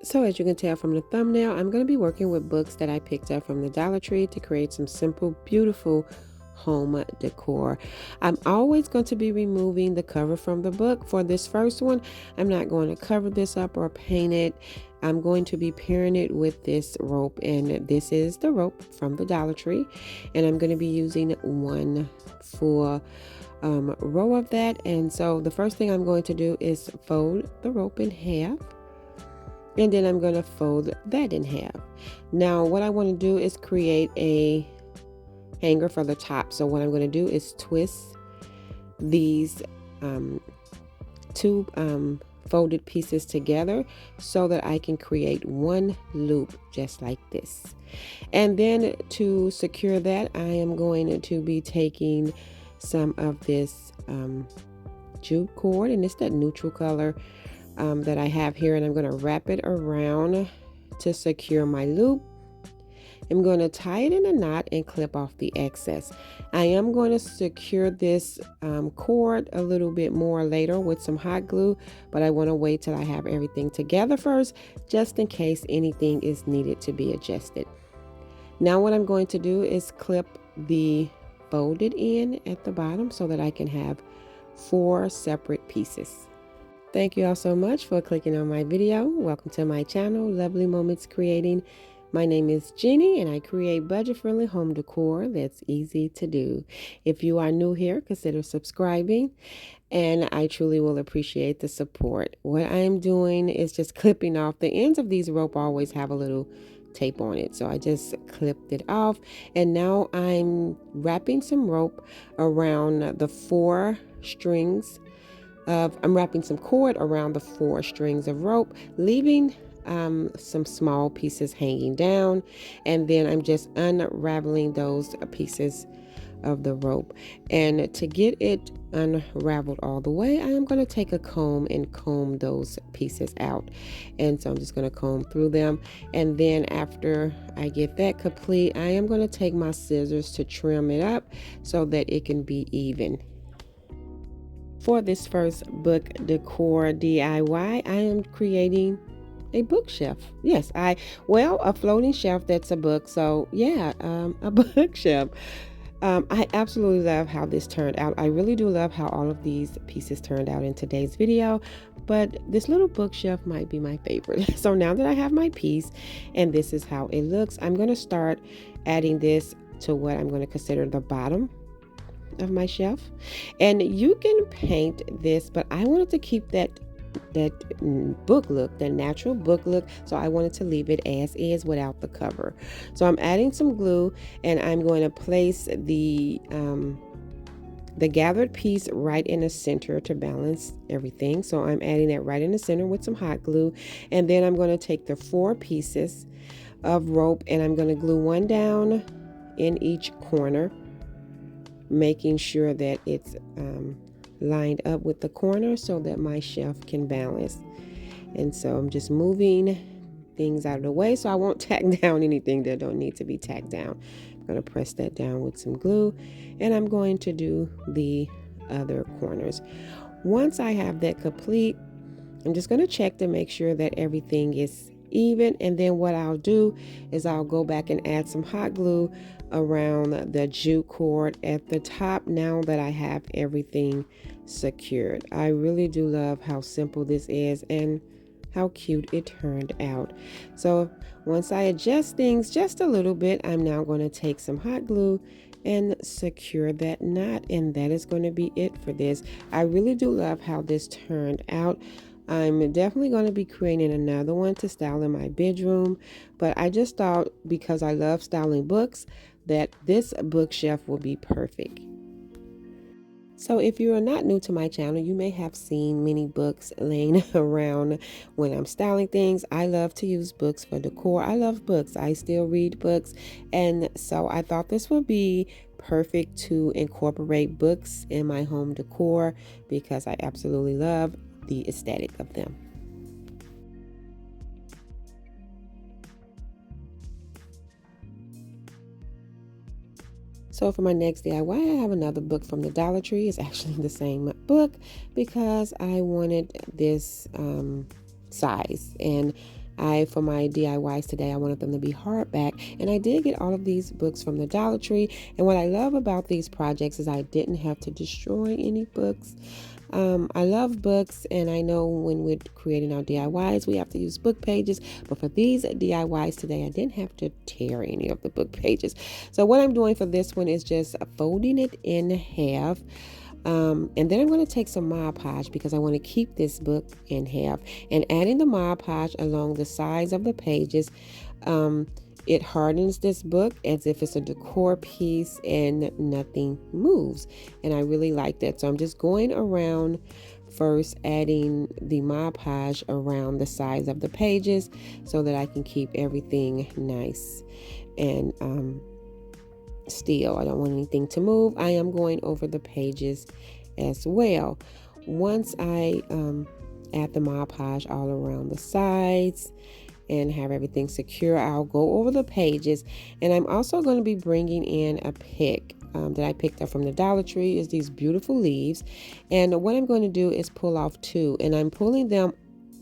So as you can tell from the thumbnail, I'm going to be working with books that I picked up from the Dollar Tree to create some simple, beautiful home decor. I'm always going to be removing the cover from the book. For this first one, I'm not going to cover this up or paint it. I'm going to be pairing it with this rope, and this is the rope from the Dollar Tree, and I'm going to be using one full row of that. And so the first thing I'm going to do is fold the rope in half, and then I'm going to fold that in half. Now what I want to do is create a hanger for the top. So what I'm going to do is twist these two folded pieces together so that I can create one loop just like this. And then to secure that, I am going to be taking some of this jute cord, and it's that neutral color that I have here, and I'm going to wrap it around to secure my loop. I'm going to tie it in a knot and clip off the excess. I am going to secure this cord a little bit more later with some hot glue, but I want to wait till I have everything together first, just in case anything is needed to be adjusted. Now what I'm going to do is clip the folded end at the bottom so that I can have 4 separate pieces. Thank you all so much for clicking on my video. Welcome to my channel, Lovely Moments Creating. My name is Jenny, and I create budget-friendly home decor that's easy to do. If you are new here, consider subscribing, and I truly will appreciate the support. What I am doing is just clipping off the ends of these rope. Always have a little tape on it, so I just clipped it off, and now I'm wrapping some rope around the 4 strings I'm wrapping some cord around the 4 strings of rope, leaving some small pieces hanging down, and then I'm just unraveling those pieces of the rope. And to get it unraveled all the way, I am going to take a comb and comb those pieces out. And so I'm just going to comb through them, and then after I get that complete, I am going to take my scissors to trim it up so that it can be even. For this first book decor DIY, I am creating a bookshelf. Yes, a floating shelf that's a book. So yeah, a bookshelf. I absolutely love how this turned out. I really do love how all of these pieces turned out in today's video, but this little bookshelf might be my favorite. So now that I have my piece and this is how it looks, I'm going to start adding this to what I'm going to consider the bottom of my shelf. And you can paint this, but I wanted to keep that book look, the natural book look, so I wanted to leave it as is without the cover. So I'm adding some glue, and I'm going to place the gathered piece right in the center to balance everything. So I'm adding that right in the center with some hot glue, and then I'm going to take the 4 pieces of rope and I'm going to glue one down in each corner, making sure that it's lined up with the corner so that my shelf can balance. And so I'm just moving things out of the way so I won't tack down anything that don't need to be tacked down. I'm going to press that down with some glue, and I'm going to do the other corners. Once I have that complete, I'm just going to check to make sure that everything is even, and then what I'll do is I'll go back and add some hot glue around the jute cord at the top now that I have everything secured. I really do love how simple this is and how cute it turned out. So once I adjust things just a little bit, I'm now going to take some hot glue and secure that knot, and that is going to be it for this. I really do love how this turned out. I'm definitely going to be creating another one to style in my bedroom, but I just thought, because I love styling books, that this bookshelf will be perfect. So if you are not new to my channel, you may have seen many books laying around when I'm styling things. I love to use books for decor. I love books. I still read books, and so I thought this would be perfect to incorporate books in my home decor because I absolutely love the aesthetic of them. So for my next DIY, I have another book from the Dollar Tree. It's actually the same book because I wanted this size, and For my DIYs today, I wanted them to be hardback, and I did get all of these books from the Dollar Tree. And what I love about these projects is I didn't have to destroy any books. I love books, and I know when we're creating our DIYs, we have to use book pages. But for these DIYs today, I didn't have to tear any of the book pages. So what I'm doing for this one is just folding it in half. And then I'm going to take some Mod Podge because I want to keep this book in half, and adding the Mod Podge along the sides of the pages. It hardens this book as if it's a decor piece and nothing moves. And I really like that. So I'm just going around first, adding the Mod Podge around the sides of the pages so that I can keep everything nice and still. I don't want anything to move. I am going over the pages as well. Once I add the Mod Podge all around the sides and have everything secure, I'll go over the pages. And I'm also going to be bringing in a pick that I picked up from the Dollar Tree. Is these beautiful leaves, and what I'm going to do is pull off two, and I'm pulling them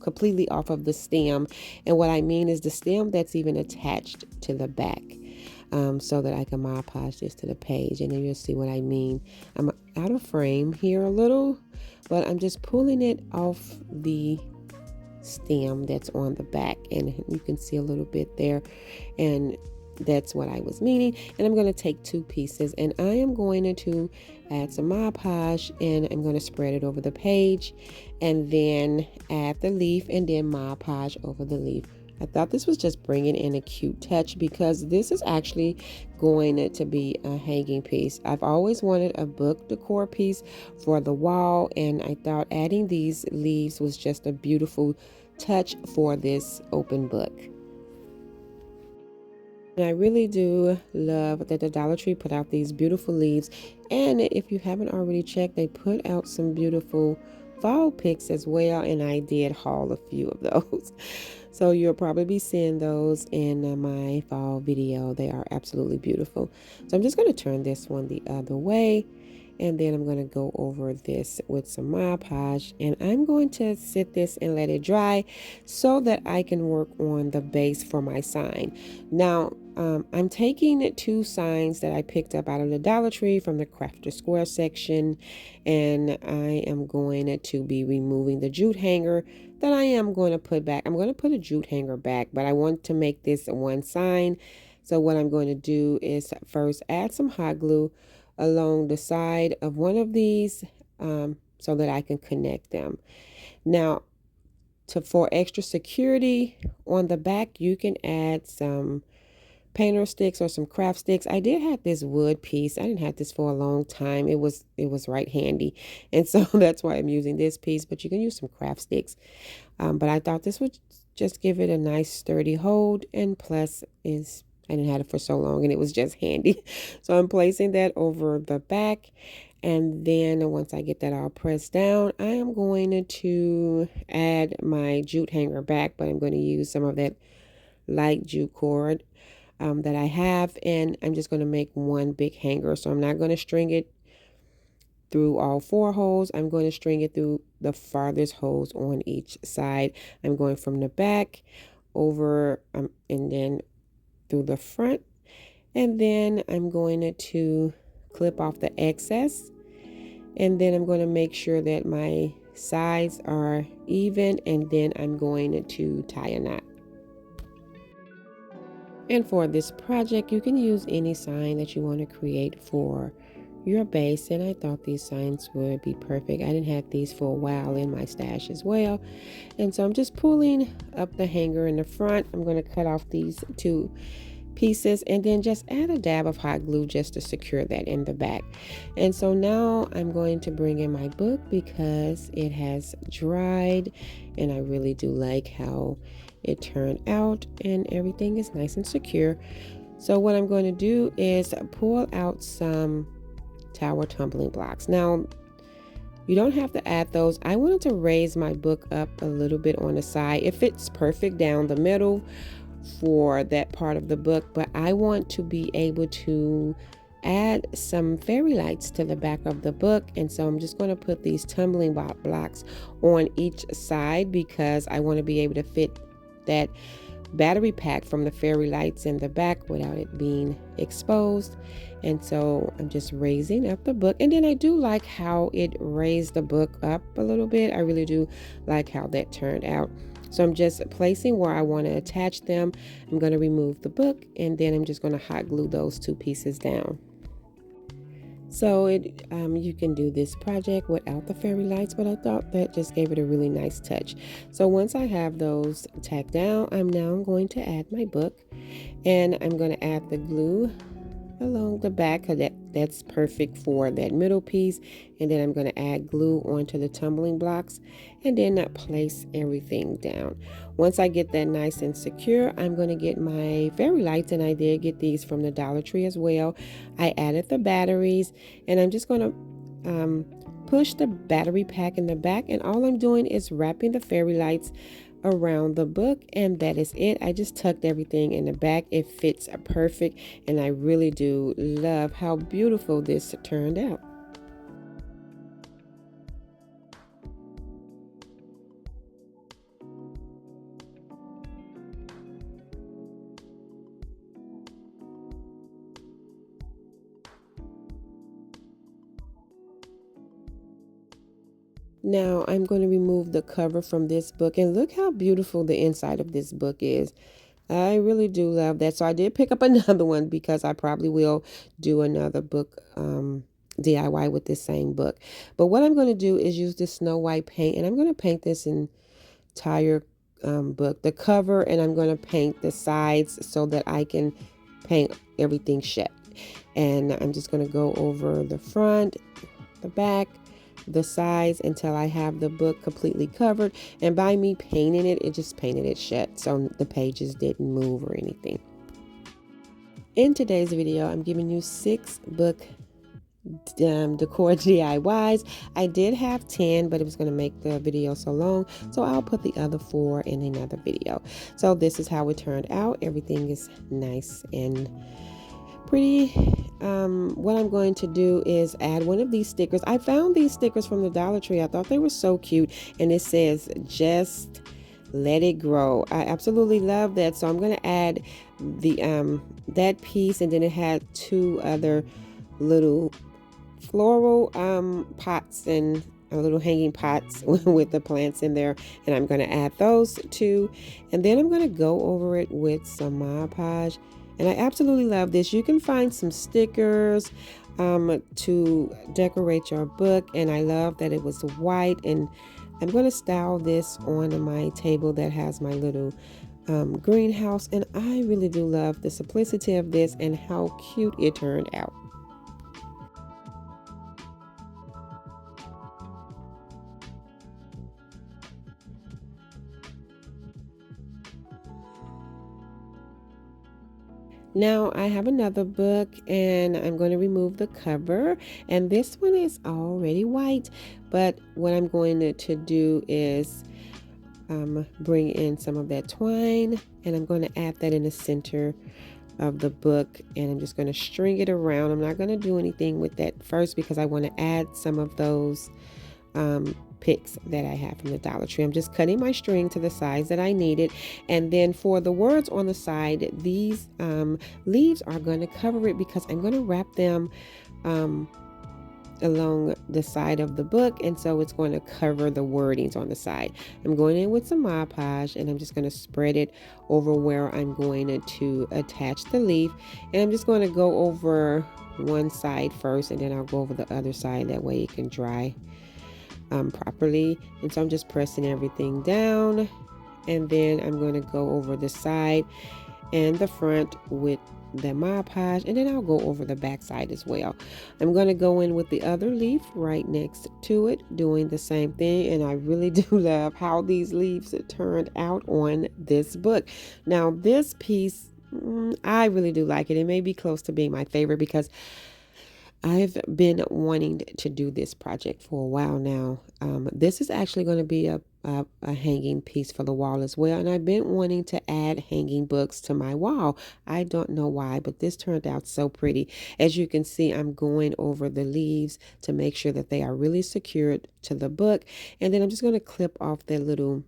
completely off of the stem. And what I mean is the stem that's even attached to the back, so that I can Mod Podge this to the page, and then you'll see what I mean. I'm out of frame here a little, but I'm just pulling it off the stem that's on the back, and you can see a little bit there, and that's what I was meaning. And I'm going to take two pieces, and I am going to add some Mod Podge, and I'm going to spread it over the page, and then add the leaf, and then Mod Podge over the leaf. I thought this was just bringing in a cute touch because this is actually going to be a hanging piece. I've always wanted a book decor piece for the wall, and I thought adding these leaves was just a beautiful touch for this open book. And I really do love that the Dollar Tree put out these beautiful leaves. And if you haven't already checked, they put out some beautiful fall picks as well, and I did haul a few of those. So you'll probably be seeing those in my fall video. They are absolutely beautiful. So I'm just going to turn this one the other way, and then I'm going to go over this with some Mod Podge, and I'm going to sit this and let it dry so that I can work on the base for my sign. Now, I'm taking two signs that I picked up out of the Dollar Tree from the Crafter Square section, and I am going to be removing the jute hanger that I am going to put back. I'm going to put a jute hanger back, but I want to make this one sign. So what I'm going to do is first add some hot glue along the side of one of these so that I can connect them. Now, for extra security on the back, you can add some painter sticks or some craft sticks. I did have this wood piece. I didn't have this for a long time. It was right handy, and so that's why I'm using this piece, but you can use some craft sticks. But I thought this would just give it a nice sturdy hold, and plus I didn't have it for so long and it was just handy. So I'm placing that over the back, and then once I get that all pressed down, I am going to add my jute hanger back, but I'm going to use some of that light jute cord that I have, and I'm just going to make one big hanger. So I'm not going to string it through all four holes. I'm going to string it through the farthest holes on each side. I'm going from the back over and then through the front, and then I'm going to clip off the excess, and then I'm going to make sure that my sides are even, and then I'm going to tie a knot. And for this project, you can use any sign that you want to create for your base, and I thought these signs would be perfect. I didn't have these for a while in my stash as well, and so I'm just pulling up the hanger in the front. I'm going to cut off these two pieces and then just add a dab of hot glue just to secure that in the back. And so now I'm going to bring in my book because it has dried, and I really do like how it turned out, and everything is nice and secure. So what I'm going to do is pull out some tower tumbling blocks. Now, you don't have to add those. I wanted to raise my book up a little bit on the side. It fits perfect down the middle for that part of the book, but I want to be able to add some fairy lights to the back of the book, and so I'm just going to put these tumbling blocks on each side because I want to be able to fit that battery pack from the fairy lights in the back without it being exposed. And so I'm just raising up the book, and then I do like how it raised the book up a little bit. I really do like how that turned out. So I'm just placing where I want to attach them. I'm going to remove the book, and then I'm just going to hot glue those two pieces down. So you can do this project without the fairy lights, but I thought that just gave it a really nice touch. So once I have those tacked down, I'm now going to add my book, and I'm going to add the glue along the back, because that's perfect for that middle piece. And then I'm going to add glue onto the tumbling blocks, and then place everything down. Once I get that nice and secure, I'm going to get my fairy lights, and I did get these from the Dollar Tree as well. I added the batteries, and I'm just going to push the battery pack in the back, and all I'm doing is wrapping the fairy lights around the book, and that is it. I just tucked everything in the back. It fits perfect, and I really do love how beautiful this turned out. Now I'm going to remove the cover from this book, and look how beautiful the inside of this book is. I really do love that. So I did pick up another one, because I probably will do another book DIY with this same book. But what I'm going to do is use this Snow White paint, and I'm going to paint this entire book, the cover, and I'm going to paint the sides so that I can paint everything shut. And I'm just going to go over the front, the back, the sides, until I have the book completely covered. And by me painting it, it just painted it shut, so the pages didn't move or anything. In today's video, I'm giving you 6 book decor DIYs. I did have 10, but it was going to make the video so long, so I'll put the other 4 in another video. So this is how it turned out. Everything is nice and pretty. What I'm going to do is add one of these stickers. I found these stickers from the Dollar Tree. I thought they were so cute, and it says just let it grow. I absolutely love that. So I'm going to add the that piece, and then it had 2 other little floral pots and little hanging pots with the plants in there, and I'm going to add those 2, and then I'm going to go over it with some Mod Podge. And I absolutely love this. You can find some stickers to decorate your book, and I love that it was white. And I'm going to style this on my table that has my little greenhouse, and I really do love the simplicity of this and how cute it turned out. Now I have another book, and I'm going to remove the cover, and this one is already white, but what I'm going to do is bring in some of that twine, and I'm going to add that in the center of the book, and I'm just going to string it around. I'm not going to do anything with that first, because I want to add some of those picks that I have from the Dollar Tree. I'm just cutting my string to the size that I needed, and then for the words on the side, these leaves are going to cover it, because I'm going to wrap them along the side of the book, and so it's going to cover the wordings on the side. I'm going in with some Mod Podge, and I'm just going to spread it over where I'm going to attach the leaf, and I'm just going to go over one side first, and then I'll go over the other side. That way it can dry properly. And so I'm just pressing everything down, and then I'm going to go over the side and the front with the Mod Podge, and then I'll go over the back side as well. I'm going to go in with the other leaf right next to it, doing the same thing, and I really do love how these leaves turned out on this book. Now this piece, I really do like it. It may be close to being my favorite, because I've been wanting to do this project for a while now. This is actually going to be a hanging piece for the wall as well, and I've been wanting to add hanging books to my wall. I don't know why, but this turned out so pretty. As you can see, I'm going over the leaves to make sure that they are really secured to the book, and then I'm just going to clip off that little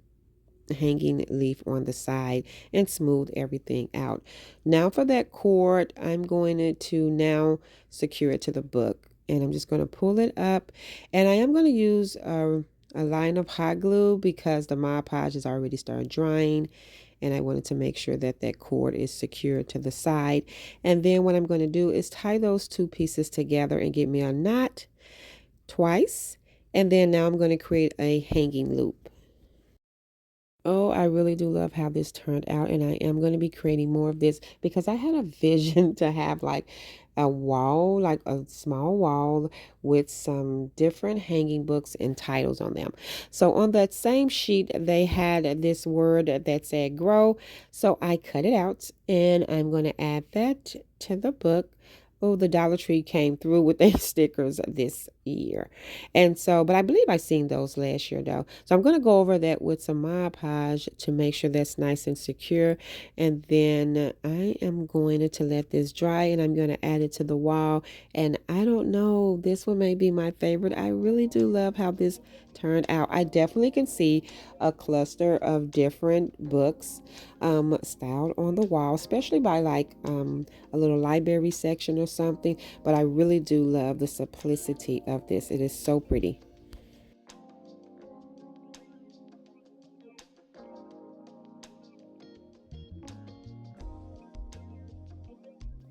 hanging leaf on the side and smooth everything out. Now for that cord, I'm going to now secure it to the book, and I'm just going to pull it up, and I am going to use a line of hot glue because the Mod Podge has already started drying, and I wanted to make sure that that cord is secured to the side. And then what I'm going to do is tie those two pieces together and get me a knot twice, and then now I'm going to create a hanging loop. Oh, I really do love how this turned out, and I am going to be creating more of this because I had a vision to have like a wall, like a small wall with some different hanging books and titles on them. So on that same sheet, they had this word that said grow. So I cut it out, and I'm going to add that to the book. Oh, the Dollar Tree came through with their stickers this year. And so, but I believe I seen those last year though. So I'm going to go over that with some Mod Podge to make sure that's nice and secure. And then I am going to let this dry, and I'm going to add it to the wall. And I don't know, this one may be my favorite. I really do love how this turned out. I definitely can see a cluster of different books styled on the wall, especially by like a little library section or something. But I really do love the simplicity of this. It is so pretty.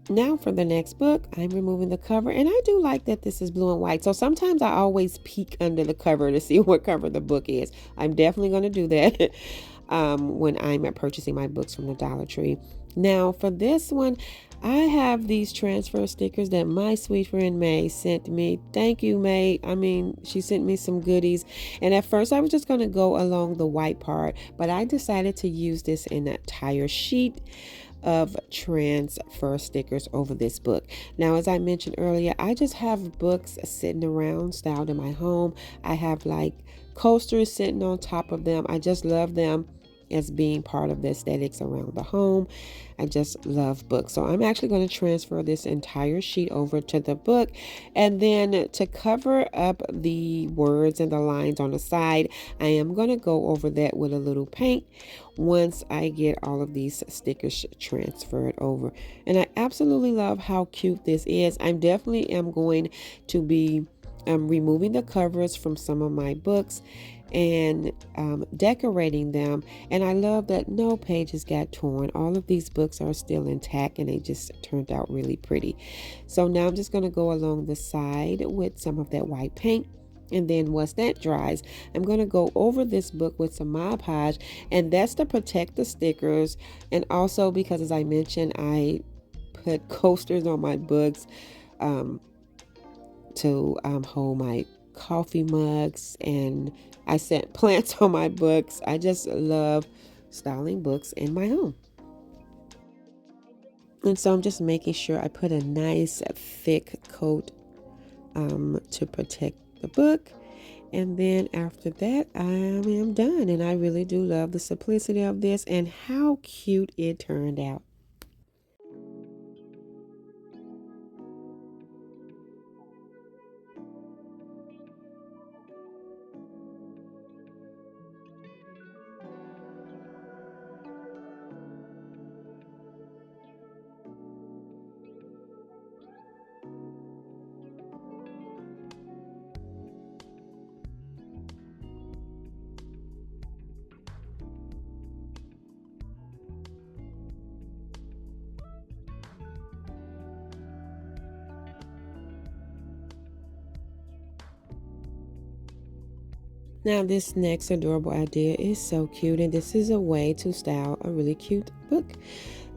Now for the next book, I'm removing the cover, and I do like that this is blue and white. So sometimes I always peek under the cover to see what cover the book is. I'm definitely going to do that when I'm purchasing my books from the Dollar Tree. Now for this one, I have these transfer stickers that my sweet friend May sent me. Thank you, May. I mean, she sent me some goodies. And at first I was just going to go along the white part, but I decided to use this entire sheet of transfer stickers over this book. Now, as I mentioned earlier, I just have books sitting around styled in my home. I have like coasters sitting on top of them. I just love them as being part of the aesthetics around the home. I just love books. So I'm actually going to transfer this entire sheet over to the book. And then to cover up the words and the lines on the side, I am going to go over that with a little paint once I get all of these stickers transferred over. And I absolutely love how cute this is. I definitely am going to be removing the covers from some of my books and decorating them. And I love that no pages got torn. All of these books are still intact, and they just turned out really pretty. So now I'm just going to go along the side with some of that white paint. And then once that dries, I'm going to go over this book with some Mod Podge, and that's to protect the stickers. And also because, as I mentioned, I put coasters on my books to hold my coffee mugs, and I set plants on my books. I just love styling books in my home. And so I'm just making sure I put a nice thick coat to protect the book. And then after that, I am done. And I really do love the simplicity of this and how cute it turned out. Now this next adorable idea is so cute, and this is a way to style a really cute book.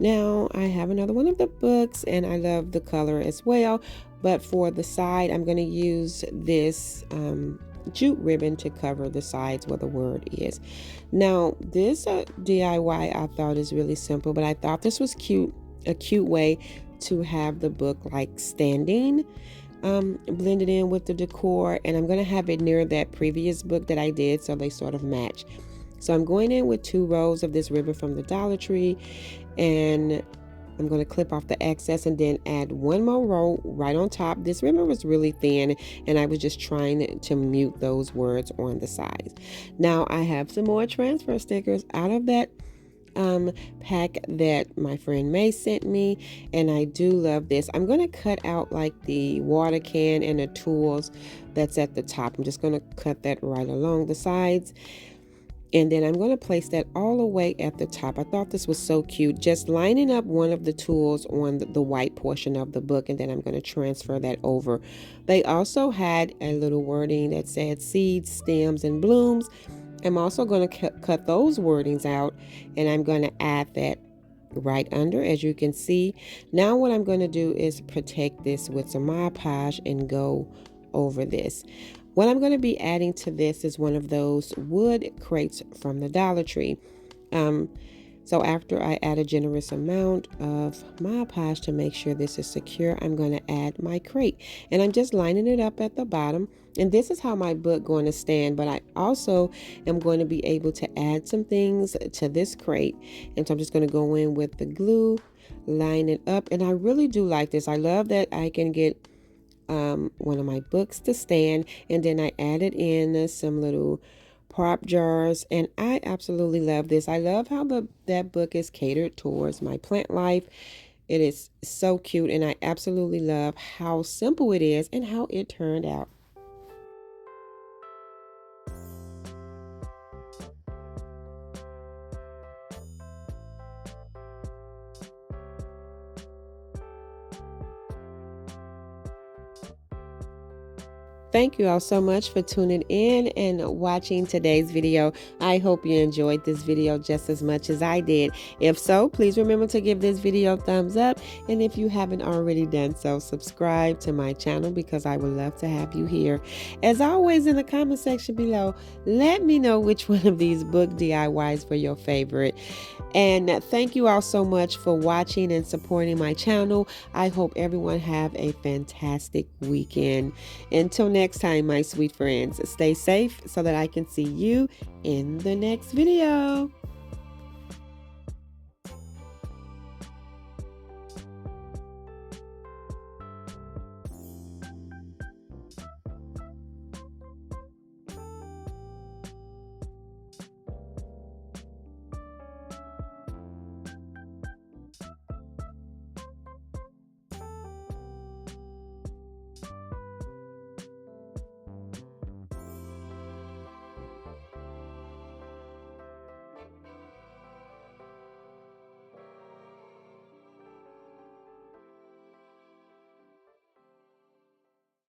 Now I have another one of the books, and I love the color as well, but for the side I'm going to use this jute ribbon to cover the sides where the word is. Now this DIY I thought is really simple, but I thought this was cute, a cute way to have the book like standing blended in with the decor, and I'm going to have it near that previous book that I did so they sort of match. So I'm going in with 2 rows of this ribbon from the Dollar Tree, and I'm going to clip off the excess and then add one more row right on top. This ribbon was really thin and I was just trying to mute those words on the sides. Now I have some more transfer stickers out of that pack that my friend May sent me, and I do love this. I'm going to cut out like the water can and the tools that's at the top. I'm just going to cut that right along the sides, and then I'm going to place that all the way at the top. I thought this was so cute, just lining up one of the tools on the white portion of the book, and then I'm going to transfer that over. They also had a little wording that said seeds, stems, and blooms. I'm also going to cut those wordings out, and I'm going to add that right under, as you can see. Now what I'm going to do is protect this with some Mod Podge and go over this. What I'm going to be adding to this is one of those wood crates from the Dollar Tree. So after I add a generous amount of Mod Podge to make sure this is secure, I'm going to add my crate. And I'm just lining it up at the bottom. And this is how my book going to stand. But I also am going to be able to add some things to this crate. And so I'm just going to go in with the glue, line it up. And I really do like this. I love that I can get one of my books to stand. And then I added in some little prop jars, and I absolutely love this. I love how that book is catered towards my plant life. It is so cute, and I absolutely love how simple it is and how it turned out. Thank you all so much for tuning in and watching today's video. I hope you enjoyed this video just as much as I did. If so, please remember to give this video a thumbs up. And if you haven't already done so, subscribe to my channel because I would love to have you here. As always, in the comment section below, let me know which one of these book DIYs were your favorite. And thank you all so much for watching and supporting my channel. I hope everyone have a fantastic weekend. Until next time, my sweet friends, stay safe so that I can see you in the next video.